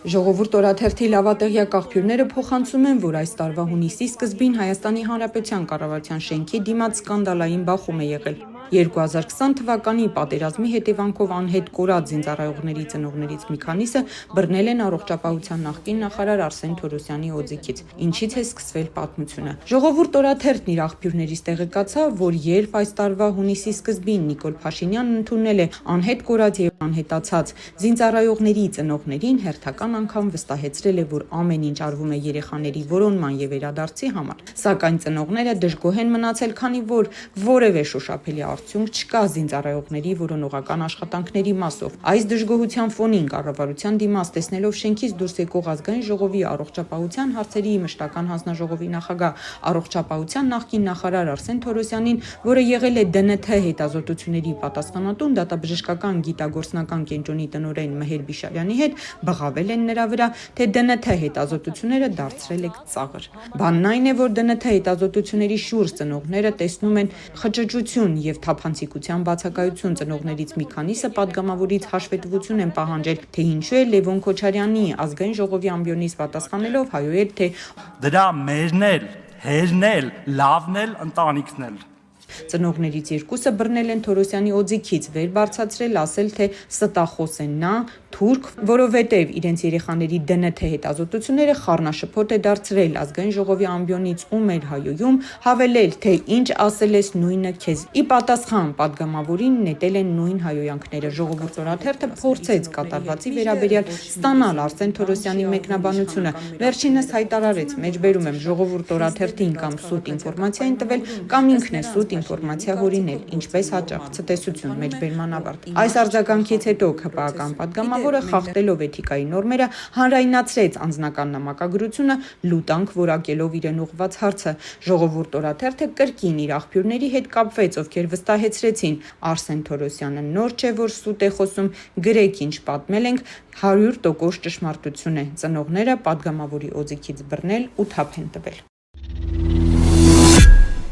Ժողովուրդ օրաթերթի լավատեղյակ աղբյուրները փոխանցում են, որ այս տարվա հունիսի սկզբին Հայաստանի Հանրապետության կառավարության շենքի դիմաց սկանդալային բախում է եղել։ 2020 թվականի պատերազմի հետևանքով անհետ կորած զինծառայողների ծնողներից մի քանիսը բռնել են առողջապահության նախկին նախարար Արսեն Թորոսյանի օձիքից, ինչից է սկսվել պատմությունը։ Ժողովուրդ օրաթերթն իր աղբյուրներից տեղեկացավ, որ երբ այս տարվա հունիսի սկզբին Նիկոլ Փաշինյանն ընդունել է անհետ կորած եւ անհետացած զինծառայողների ծնողներին, հերթական անգամ վստահեցրել է, որ ամեն ինչ արվում է երեխաների որոնման եւ վերադարձի համար, սակայն ծնողները դժգոհ են մնացել, քանի որ որևէ շոշափելի արդյունք չկա զինծառայողների որոնողական աշխատանքների մասով։ Այս դժգոհության ֆոնին կառավարության դիմաց տեսնելով շենքից դուրս եկող ազգային ժողովի առողջապահության հարցերի մշտական հանձնաժողովի նախագահ, առողջապահության նախկին նախարար Արսեն Թորոսյանին, որը եղել է ԴՆԹ հետազոտությունների պատասխանատուն դատաբժշկական գիտագործնական կենտրոնի տնօրեն Մհեր Բիշարյանի հետ, բղավել են նրա վրա, թե ԴՆԹ հետազոտությունները դարձրել եք ծաղր։ Բանն այն է, որ ԴՆԹ հետազոտությունների շուրջ ծնողները տեսնում են խճճություն եւ թափանցիկության բացակայություն, ծնողներից մի քանիսը պատգամավորից հաշվետվություն են պահանջել, թե ինչու է Լևոն Քոչարյանի ազգային ժողովի ամբիոնից պատասխանելով հայոյել, թե դրա մերն էլ, հերն էլ, լավն էլ, ընտանիքն էլ։ Ծնողներից երկուսը բռնել են Թորոսյանի օձիքից, վեր բարձրացրել, ասել, թե ստախոս է նա, թուրք, որովհետև իրենց երեխաների ԴՆԹ հետազոտությունները խառնաշփոթ է դարձրել ազգային ժողովի ամբիոնից ու մեր հայոյում, հավելել, թե ինչ ասել ես նույնը քեզ։ Ի պատասխան պատգամավորին նետել են նույն հայոյանքները։ Ժողովուրդ օրաթերթը փորձեց կատարվածի վերաբերյալ ստանալ Արսեն Թորոսյանի մեկնաբանությունը։ Վերջինս հայտարարեց, մեջբերում եմ, ժողովուրդ օրաթերթին կամ սուտ ինֆորմացիային տվել, կամ ինքն է սուտ ինֆորմացիա հորինել, ինչպես հաճախ, ցտեսություն, մեջբերման ավարտ։ Այս արձագանքից հետո ՀՊԱ-կան պատգամավորը խախտելով էթիկայի նորմերը հանրայնացրեց անձնական նամակագրությունը, լուտանք որակելով իրեն ուղղված հարցը։ Ժողովուրդ օրաթերթը կրկին իր աղբյուրների հետ կապվեց, ովքեր վստահեցրեցին Արսեն Թորոսյանը նոր չէ, որ սուտ է խոսում, գրեք ինչ պատմել ենք, 100% ճշմարտություն է։ Ծնողները պատգամավորի օձիքից բռնել ու թափ են տվել։